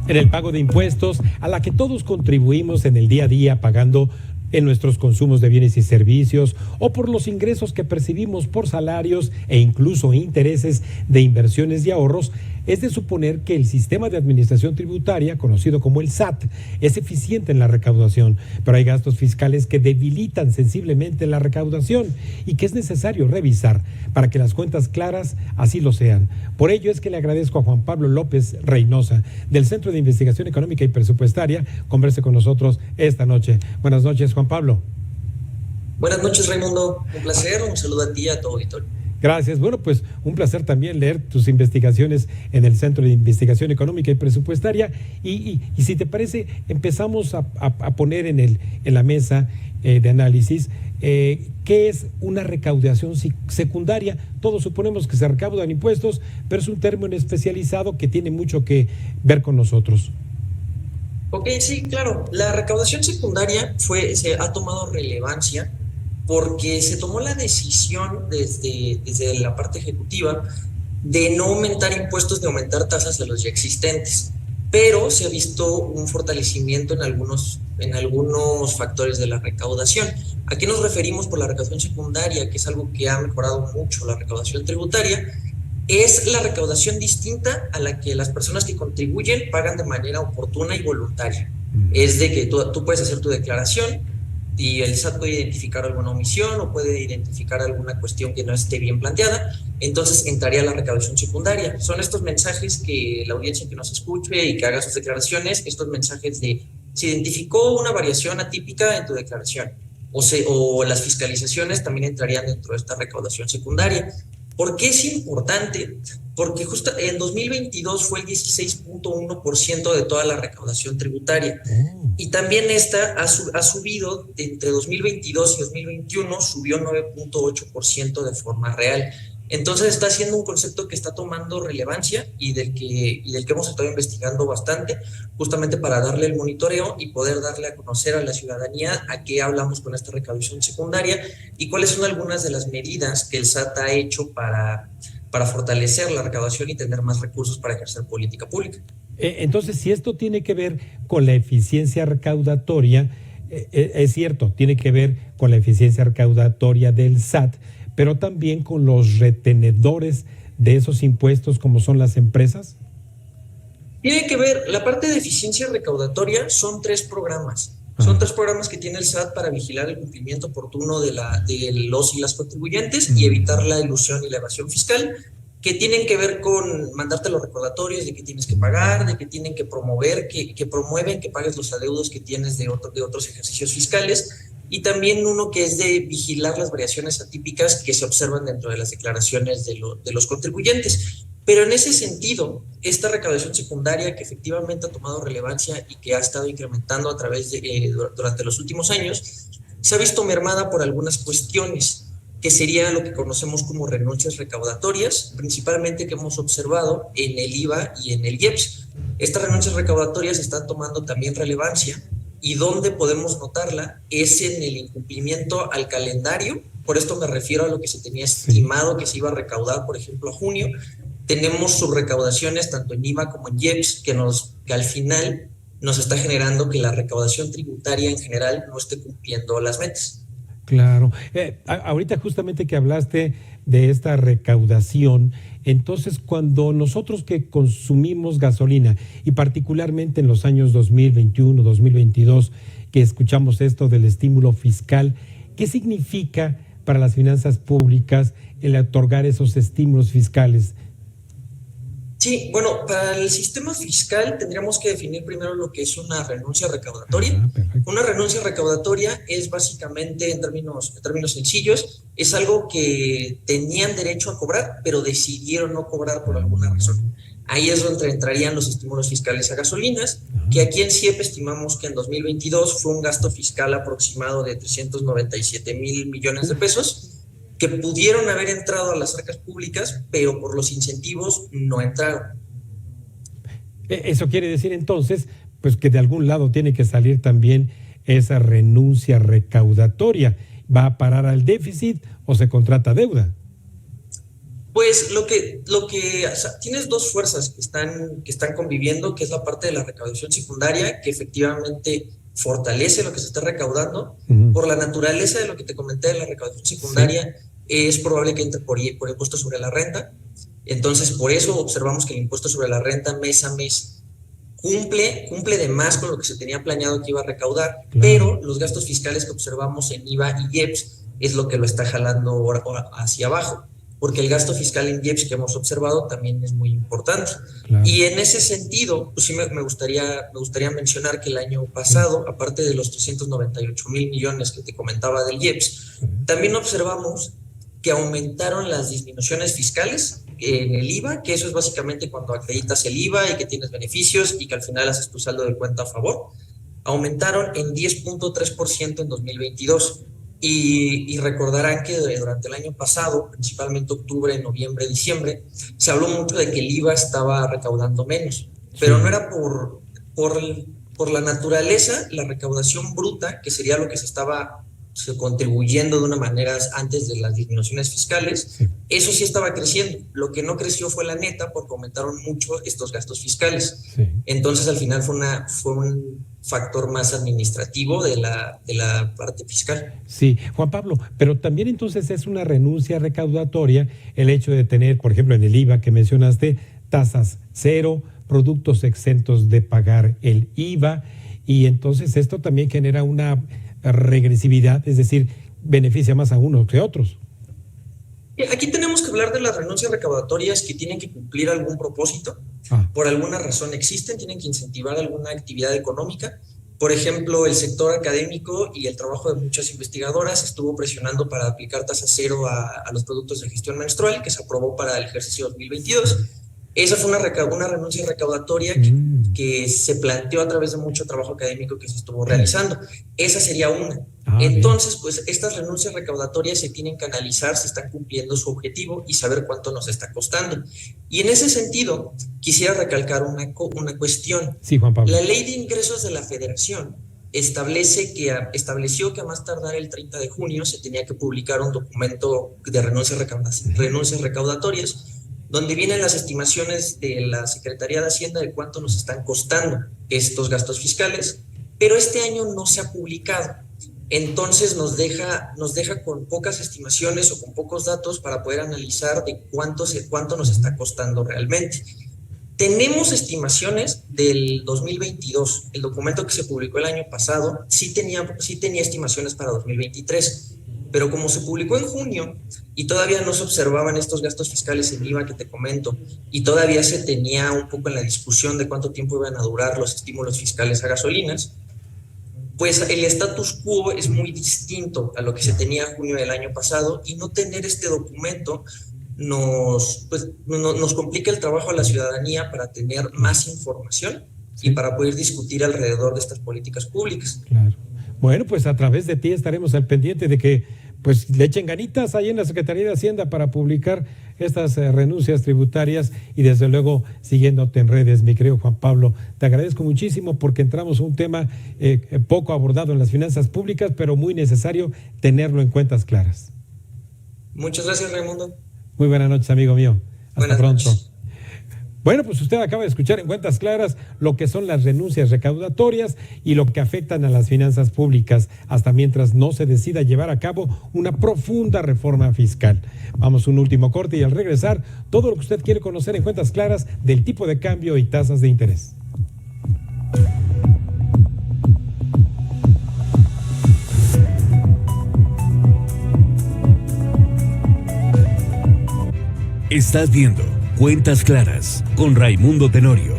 en el pago de impuestos a la que todos contribuimos en el día a día pagando en nuestros consumos de bienes y servicios o por los ingresos que percibimos por salarios e incluso intereses de inversiones y ahorros, es de suponer que el sistema de administración tributaria, conocido como el SAT, es eficiente en la recaudación, pero hay gastos fiscales que debilitan sensiblemente la recaudación y que es necesario revisar para que las cuentas claras así lo sean. Por ello es que le agradezco a Juan Pablo López Reynosa, del Centro de Investigación Económica y Presupuestaria, converse con nosotros esta noche. Buenas noches, Juan Pablo. Buenas noches, Raimundo. Un placer, un saludo a ti y a tu auditorio. Gracias. Bueno, pues un placer también leer tus investigaciones en el Centro de Investigación Económica y Presupuestaria. Y si te parece, empezamos a poner en la mesa de análisis qué es una recaudación secundaria. Todos suponemos que se recaudan impuestos, pero es un término especializado que tiene mucho que ver con nosotros. Ok, sí, claro. La recaudación secundaria se ha tomado relevancia porque se tomó la decisión desde la parte ejecutiva de no aumentar impuestos ni aumentar tasas a los ya existentes, pero se ha visto un fortalecimiento en algunos factores de la recaudación. ¿A qué nos referimos por la recaudación secundaria? Que es algo que ha mejorado mucho la recaudación tributaria. Es la recaudación distinta a la que las personas que contribuyen pagan de manera oportuna y voluntaria. Es de que tú puedes hacer tu declaración y el SAT puede identificar alguna omisión o puede identificar alguna cuestión que no esté bien planteada, entonces entraría la recaudación secundaria. Son estos mensajes que la audiencia que nos escuche y que haga sus declaraciones, estos mensajes de se identificó una variación atípica en tu declaración o las fiscalizaciones también entrarían dentro de esta recaudación secundaria. ¿Por qué es importante? Porque justo en 2022 fue el 16.1% de toda la recaudación tributaria. Y también esta ha subido entre 2022 y 2021, subió 9.8% de forma real. Entonces está siendo un concepto que está tomando relevancia y del que hemos estado investigando bastante, justamente para darle el monitoreo y poder darle a conocer a la ciudadanía a qué hablamos con esta recaudación secundaria y cuáles son algunas de las medidas que el SAT ha hecho para fortalecer la recaudación y tener más recursos para ejercer política pública. Entonces, si esto tiene que ver con la eficiencia recaudatoria, es cierto, tiene que ver con la eficiencia recaudatoria del SAT, pero también con los retenedores de esos impuestos como son las empresas. Tiene que ver, la parte de eficiencia recaudatoria son 3 programas. Son 3 programas que tiene el SAT para vigilar el cumplimiento oportuno de los y las contribuyentes y evitar la ilusión y la evasión fiscal, que tienen que ver con mandarte los recordatorios de que tienes que pagar, de que tienen que promover, que promueven que pagues los adeudos que tienes de otros ejercicios fiscales, y también uno que es de vigilar las variaciones atípicas que se observan dentro de las declaraciones de los contribuyentes. Pero en ese sentido, esta recaudación secundaria que efectivamente ha tomado relevancia y que ha estado incrementando a través durante los últimos años, se ha visto mermada por algunas cuestiones, que sería lo que conocemos como renuncias recaudatorias, principalmente que hemos observado en el IVA y en el IEPS. Estas renuncias recaudatorias están tomando también relevancia y donde podemos notarla es en el incumplimiento al calendario. Por esto me refiero a lo que se tenía estimado que se iba a recaudar, por ejemplo, a junio. Tenemos subrecaudaciones tanto en IVA como en IEPS que al final nos está generando que la recaudación tributaria en general no esté cumpliendo las metas. Claro. Ahorita justamente que hablaste de esta recaudación, entonces cuando nosotros que consumimos gasolina y particularmente en los años 2021, 2022, que escuchamos esto del estímulo fiscal, ¿qué significa para las finanzas públicas el otorgar esos estímulos fiscales? Sí, bueno, para el sistema fiscal tendríamos que definir primero lo que es una renuncia recaudatoria. Una renuncia recaudatoria es básicamente, en términos sencillos, es algo que tenían derecho a cobrar, pero decidieron no cobrar por alguna razón. Ahí es donde entrarían los estímulos fiscales a gasolinas, que aquí en CIEP estimamos que en 2022 fue un gasto fiscal aproximado de 397,000 millones de pesos, que pudieron haber entrado a las arcas públicas, pero por los incentivos no entraron. Eso quiere decir entonces, pues que de algún lado tiene que salir también esa renuncia recaudatoria. ¿Va a parar al déficit o se contrata deuda? Pues o sea, tienes dos fuerzas que están conviviendo, que es la parte de la recaudación secundaria, que efectivamente fortalece lo que se está recaudando. Por la naturaleza de lo que te comenté de la recaudación secundaria, es probable que entre por impuesto sobre la renta. Entonces, por eso observamos que el impuesto sobre la renta mes a mes cumple de más con lo que se tenía planeado que iba a recaudar, pero los gastos fiscales que observamos en IVA y IEPS es lo que lo está jalando hacia abajo, porque el gasto fiscal en IEPS que hemos observado también es muy importante. Y en ese sentido, pues sí me gustaría mencionar que el año pasado, aparte de los 398,000 millones que te comentaba del IEPS, también observamos que aumentaron las disminuciones fiscales en el IVA, que eso es básicamente cuando acreditas el IVA y que tienes beneficios y que al final haces tu saldo de cuenta a favor. Aumentaron en 10.3% en 2022. Y recordarán que durante el año pasado, principalmente octubre, noviembre, diciembre, se habló mucho de que el IVA estaba recaudando menos, pero no era por la naturaleza, la recaudación bruta, que sería lo que se contribuyendo de una manera antes de las disminuciones fiscales, eso sí estaba creciendo. Lo que no creció fue la neta, porque aumentaron mucho estos gastos fiscales. Entonces, al final fue un factor más administrativo de la parte fiscal. Sí, Juan Pablo, pero también entonces es una renuncia recaudatoria el hecho de tener, por ejemplo, en el IVA que mencionaste, tasas cero, productos exentos de pagar el IVA, y entonces esto también genera una regresividad, es decir, beneficia más a unos que a otros. Aquí tenemos que hablar de las renuncias recaudatorias que tienen que cumplir algún propósito, por alguna razón existen, tienen que incentivar alguna actividad económica. Por ejemplo, el sector académico y el trabajo de muchas investigadoras estuvo presionando para aplicar tasa cero a los productos de gestión menstrual, que se aprobó para el ejercicio 2022. Esa fue una renuncia recaudatoria que se planteó a través de mucho trabajo académico que se estuvo realizando. Esa sería una. Entonces, pues estas renuncias recaudatorias se tienen que analizar si están cumpliendo su objetivo y saber cuánto nos está costando. Y en ese sentido, quisiera recalcar una cuestión. Sí, Juan Pablo. La Ley de Ingresos de la Federación estableció que a más tardar el 30 de junio se tenía que publicar un documento de renuncias recaudatorias, donde vienen las estimaciones de la Secretaría de Hacienda de cuánto nos están costando estos gastos fiscales, pero este año no se ha publicado. Entonces nos deja con pocas estimaciones o con pocos datos para poder analizar de cuánto nos está costando realmente. Tenemos estimaciones del 2022. El documento que se publicó el año pasado sí tenía estimaciones para 2023. Pero como se publicó en junio y todavía no se observaban estos gastos fiscales en IVA que te comento, y todavía se tenía un poco en la discusión de cuánto tiempo iban a durar los estímulos fiscales a gasolinas, pues el status quo es muy distinto a lo que se tenía en junio del año pasado, y no tener este documento nos complica el trabajo a la ciudadanía para tener más información y para poder discutir alrededor de estas políticas públicas. Claro. Bueno, pues a través de ti estaremos al pendiente de que pues le echen ganitas ahí en la Secretaría de Hacienda para publicar estas renuncias tributarias, y desde luego siguiéndote en redes, mi querido Juan Pablo. Te agradezco muchísimo porque entramos a un tema poco abordado en las finanzas públicas, pero muy necesario tenerlo en cuentas claras. Muchas gracias, Raimundo. Muy buenas noches, amigo mío. Hasta buenas pronto. Noches. Bueno, pues usted acaba de escuchar en Cuentas Claras lo que son las renuncias recaudatorias y lo que afectan a las finanzas públicas, hasta mientras no se decida llevar a cabo una profunda reforma fiscal. Vamos a un último corte y al regresar, todo lo que usted quiere conocer en Cuentas Claras del tipo de cambio y tasas de interés. Estás viendo Cuentas Claras con Raimundo Tenorio.